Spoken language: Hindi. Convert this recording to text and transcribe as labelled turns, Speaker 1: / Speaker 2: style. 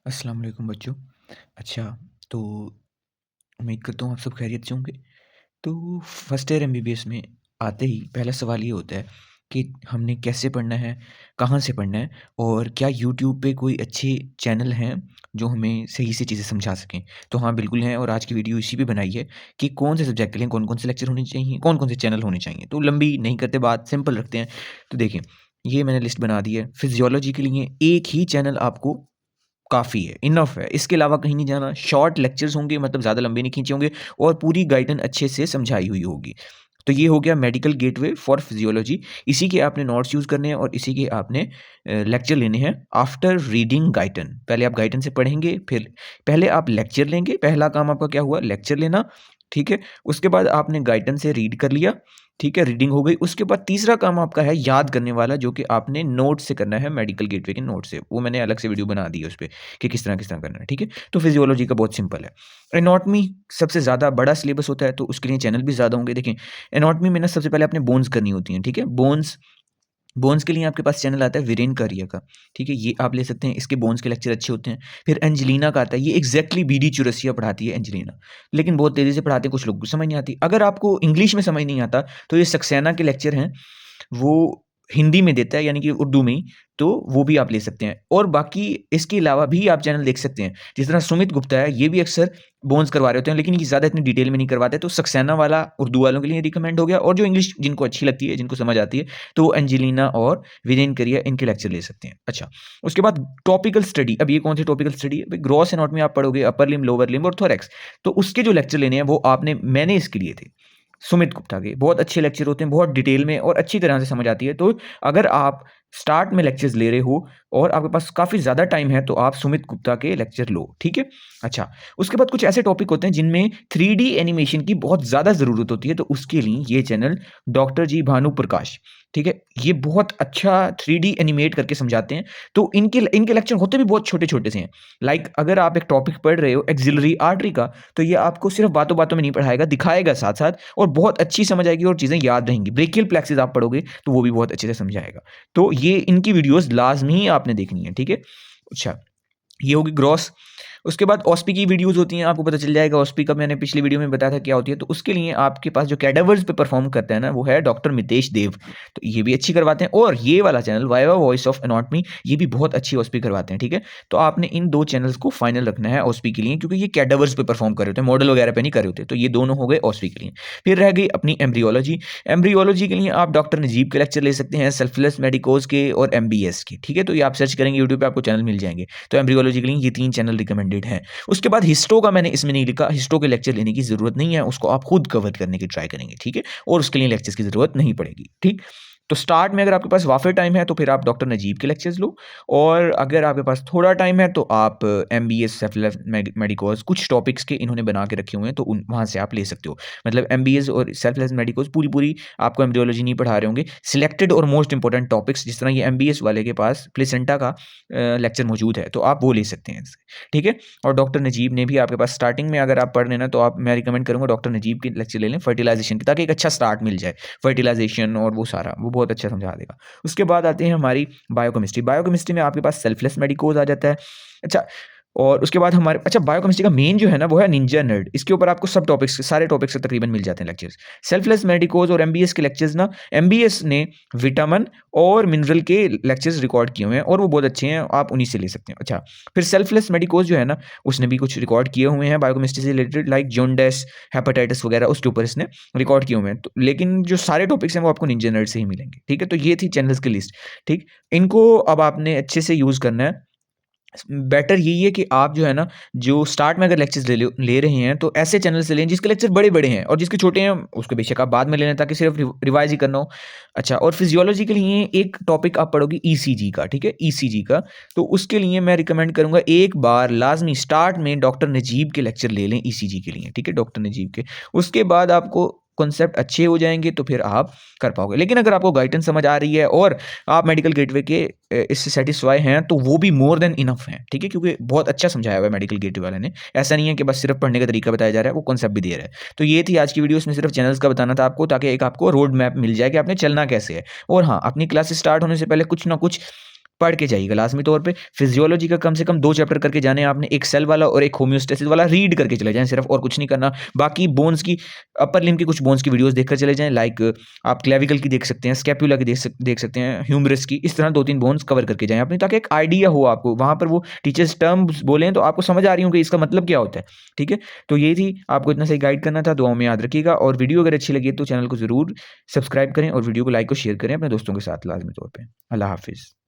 Speaker 1: अस्सलाम वालेकुम बच्चों। अच्छा, तो उम्मीद करता हूँ आप सब खैरियत से होंगे। तो फर्स्ट ईयर एमबीबीएस में आते ही पहला सवाल ये होता है कि हमने कैसे पढ़ना है, कहाँ से पढ़ना है और क्या यूट्यूब पे कोई अच्छे चैनल हैं जो हमें सही से चीज़ें समझा सकें? तो हाँ, बिल्कुल हैं और आज की वीडियो इसी पे बनाई है कि कौन से सब्जेक्ट के लिए कौन-कौन से लेक्चर होने चाहिए, कौन-कौन से चैनल होने चाहिए। तो लंबी नहीं करते बात, सिंपल रखते हैं। तो देखिए, ये मैंने लिस्ट बना दी है। फिज़ियोलॉजी के लिए एक ही चैनल आपको काफ़ी है, इनफ है। इसके अलावा कहीं नहीं जाना। शॉर्ट लेक्चर्स होंगे मतलब ज़्यादा लंबे नहीं खींचे होंगे और पूरी गाइडेंस अच्छे से समझाई हुई होगी। तो ये हो गया मेडिकल गेटवे फॉर फिजियोलॉजी। इसी के आपने नोट्स यूज़ करने हैं और इसी के आपने लेक्चर लेने हैं आफ्टर रीडिंग गाइडन। पहले आप गाइडन से पढ़ेंगे, फिर पहले आप लेक्चर लेंगे। पहला काम आपका क्या हुआ? लेक्चर लेना, ठीक है? उसके बाद आपने गाइडन से रीड कर लिया, ठीक है? रीडिंग हो गई। उसके बाद तीसरा काम आपका है याद करने वाला, जो कि आपने नोट से करना है, मेडिकल गेटवे के नोट से। वो मैंने अलग से वीडियो बना दी है उसपे कि किस तरह करना है, ठीक है? तो फिजियोलॉजी का बहुत सिंपल है। एनाटॉमी सबसे ज़्यादा बड़ा सिलेबस होता है, तो उसके लिए चैनल भी ज़्यादा होंगे। देखें, एनाटॉमी में ना सबसे पहले आपने बोन्स करनी होती हैं, ठीक है? बोन्स बोन्स के लिए आपके पास चैनल आता है वीरेन कारिया का, ठीक है? ये आप ले सकते हैं, इसके बोन्स के लेक्चर अच्छे होते हैं। फिर एंजेलिना का आता है, ये एग्ज़ैक्टली बीडी चौरसिया पढ़ाती है एंजेलिना, लेकिन बहुत तेज़ी से पढ़ाते हैं, कुछ लोग को समझ नहीं आती। अगर आपको इंग्लिश में समझ नहीं आता, तो ये सक्सेना के लेक्चर हैं, वो हिंदी में देता है यानी कि उर्दू में ही, तो वो भी आप ले सकते हैं। और बाकी इसके अलावा भी आप चैनल देख सकते हैं। जिस तरह सुमित गुप्ता है, ये भी अक्सर बोन्स करवा रहे होते हैं, लेकिन ये ज़्यादा इतनी डिटेल में नहीं करवाते। तो सक्सेना वाला उर्दू वालों के लिए रिकमेंड हो गया, और जो इंग्लिश जिनको अच्छी लगती है, जिनको समझ आती है, तो वो एंजेलिना और वीरेन करिया इनके लेक्चर ले सकते हैं। अच्छा, उसके बाद टॉपिकल स्टडी। अब ये कौन सी टॉपिकल स्टडी है? ग्रॉस एनाटॉमी आप पढ़ोगे, अपर लिम्ब, लोअर लिम्ब और थोरैक्स। तो उसके जो लेक्चर लेने हैं वो मैंने इसके लिए थे सुमित गुप्ता के। बहुत अच्छे लेक्चर होते हैं, बहुत डिटेल में और अच्छी तरह से समझ आती है। तो अगर आप स्टार्ट में लेक्चर्स ले रहे हो और आपके पास काफ़ी ज़्यादा टाइम है, तो आप सुमित गुप्ता के लेक्चर लो, ठीक है? अच्छा, उसके बाद कुछ ऐसे टॉपिक होते हैं जिनमें 3D एनिमेशन की बहुत ज़्यादा ज़रूरत होती है, तो उसके लिए ये चैनल डॉक्टर जी भानु प्रकाश, ठीक है? ये बहुत अच्छा 3D एनिमेट करके समझाते हैं। तो इनके इनके लेक्चर होते भी बहुत छोटे-छोटे से हैं। लाइक अगर आप एक टॉपिक पढ़ रहे हो एक्सिलरी आर्टरी का, तो ये आपको सिर्फ बातों-बातों में नहीं पढ़ाएगा, दिखाएगा साथ-साथ, और बहुत अच्छी समझ आएगी और चीज़ें याद रहेंगी। ब्रेकियल प्लेक्सिस आप पढ़ोगे, तो वो भी बहुत अच्छे से समझाएगा। तो ये इनकी वीडियोज़ लाज़मी आपने देखनी है, ठीक है? अच्छा, ये होगी ग्रॉस। उसके बाद ऑस्पी की वीडियोज़ होती हैं, आपको पता चल जाएगा ऑस्पी का मैंने पिछली वीडियो में बताया था क्या होती है। तो उसके लिए आपके पास जो कैडावर्स पे परफ़ॉर्म करता है ना, वो है डॉक्टर मितेश देव। तो ये भी अच्छी करवाते हैं, और ये वाला channel viva voice of anatomy, ये भी बहुत अच्छी ऑस्पी करवाते हैं, ठीक है? तो आपने इन 2 चैनल्स को फाइनल रखना है ऑस्पी के लिए, क्योंकि ये कैडावर्स पे परफ़ॉर्म कर रहे होते हैं, मॉडल वगैरह पे नहीं कर रहे होते। तो ये दोनों हो गए ऑस्पी के लिए। फिर रह गई अपनी एम्ब्रियोलॉजी। एम्ब्रियोलॉजी के लिए आप डॉक्टर नजीब के लेक्चर ले सकते हैं, सेल्फलेस मेडिकोज़ के और एमबीएस के, ठीक है? तो ये आप सर्च करेंगे यूट्यूब पे, आपको चैनल मिल जाएँगे। तो एम्ब्रियोलॉजी के लिए ये 3 चैनल रिकमेंडेड हैं। उसके बाद हिस्टो का मैंने इसमें नहीं लिखा, हिस्टो के लेक्चर लेने की ज़रूरत नहीं है, उसको आप खुद कवर करने की ट्राई करेंगे, ठीक है? और उसके लिए लेक्चर्स की ज़रूरत नहीं पड़ेगी, ठीक? तो स्टार्ट में अगर आपके पास वाफ़िर टाइम है, तो फिर आप डॉक्टर नजीब के लेक्चर्स लो, और अगर आपके पास थोड़ा टाइम है, तो आप एमबीएस, सेफलेस मेडिकोज़, कुछ टॉपिक्स के इन्होंने बना के रखे हुए हैं, तो उन वहाँ से आप ले सकते हो। मतलब एमबीएस और सेल्फलेस मेडिकोज़ पूरी-पूरी आपको एम्ब्रियोलॉजी नहीं पढ़ा रहे होंगे। सिलेक्टेड और मोस्ट इंपोर्टेंट टॉपिक्स, जिस तरह ये एमबीएस वाले के पास प्लेसेंटा का लेक्चर मौजूद है, तो आप वो ले सकते हैं इससे, ठीक है? और डॉक्टर नजीब ने भी आपके पास स्टार्टिंग में अगर आप पढ़ लेना, तो आप मैं रिकमेंड करूँगा डॉक्टर नजीब के लेक्चर ले लें फर्टिलाइज़ेशन के, ताकि एक अच्छा स्टार्ट मिल जाए। फर्टिलाइज़ेशन और वो सारा, वो बहुत अच्छा समझा देगा। उसके बाद आते हैं हमारी बायोकेमिस्ट्री। बायोकेमिस्ट्री में आपके पास सेल्फलेस मेडिकोज़ आ जाता है। अच्छा, और उसके बाद हमारे बायोकेमिस्ट्री का मेन जो है ना, वो है निंजा नर्ड। इसके ऊपर आपको सब टॉपिक्स, सारे टॉपिक्स तकरीबन मिल जाते हैं लेक्चर्स। सेल्फलेस मेडिकोज़ और एमबीएस के लेक्चर्स ना, एमबीएस ने विटामिन और मिनरल के लेक्चर्स रिकॉर्ड किए हुए हैं, और वो बहुत अच्छे हैं, आप उन्हीं से ले सकते हैं। अच्छा, फिर सेल्फलेस मेडिकोज़ जो है ना, उसने भी कुछ रिकॉर्ड किए हुए हैं बायोकेमिस्ट्री से रिलेटेड, लाइक जॉन्डिस, हेपेटाइटिस वगैरह, उसके ऊपर इसने रिकॉर्ड किए हुए हैं। तो लेकिन जो सारे टॉपिक्स हैं वो आपको निंजा नर्ड से ही मिलेंगे, ठीक है? तो ये थी चैनल्स की लिस्ट, ठीक? इनको अब आपने अच्छे से यूज़ करना है। बेटर यही है कि आप जो है ना, जो स्टार्ट में अगर लेक्चर्स ले रहे हैं, तो ऐसे चैनल से लें जिसके लेक्चर बड़े-बड़े हैं, और जिसके छोटे हैं उसको बेशक आप बाद में ले लें, ताकि सिर्फ रिवाइज़ ही करना हो। अच्छा, और फिजियोलॉजी के लिए एक टॉपिक आप पढ़ोगे ईसीजी का, ठीक है? ईसीजी का, तो उसके लिए मैं रिकमेंड करूँगा एक बार लाज़मी स्टार्ट में डॉक्टर नजीब के लेक्चर ले लें ईसीजी के लिए, ठीक है? डॉक्टर नजीब के। उसके बाद आपको कॉन्सेप्ट अच्छे हो जाएँगे, तो फिर आप कर पाओगे। लेकिन अगर आपको गाइडेंस समझ आ रही है और आप मेडिकल गेटवे के इससे सैटिस्फाई हैं, तो वो भी मोर देन इनफ है, ठीक है? क्योंकि बहुत अच्छा समझाया हुआ है मेडिकल गेटवे वाले ने। ऐसा नहीं है कि बस सिर्फ पढ़ने का तरीका बताया जा रहा है, वो कॉन्सेप्ट भी दे रहा है। तो ये थी आज की वीडियो, इसमें सिर्फ चैनल्स का बताना था आपको, ताकि एक आपको रोड मैप मिल जाए कि आपने चलना कैसे है। और हाँ, अपनी क्लासेस स्टार्ट होने से पहले कुछ ना कुछ पढ़ के जाइएगा लाज़मी तौर पे। फिज़ियोलॉजी का कम से कम 2 चैप्टर करके जाने हैं आपने, एक सेल वाला और एक होम्योस्टैसिस वाला रीड करके चले जाएँ सिर्फ़, और कुछ नहीं करना। बाकी बोन्स की, अपर लिम्ब की कुछ बोन्स की वीडियोज़ देखकर चले जाएँ, लाइक आप क्लेविकल की देख सकते हैं, स्कैपुला की देख सकते हैं, ह्यूमरस की, इस तरह 2-3 बोन्स कवर करके जाएँ अपनी, ताकि एक आइडिया हो आपको। वहाँ पर वो टीचर्स टर्म्स बोलें तो आपको समझ आ रही हों कि इसका मतलब क्या होता है, ठीक है? तो ये थी, आपको इतना सही गाइड करना था, दुआओं में याद रखिएगा, और वीडियो अगर अच्छी लगी है तो चैनल को ज़रूर सब्सक्राइब करें और वीडियो को लाइक और शेयर करें अपने दोस्तों के साथ लाज़मी तौर पे। अल्लाह हाफ़िज़।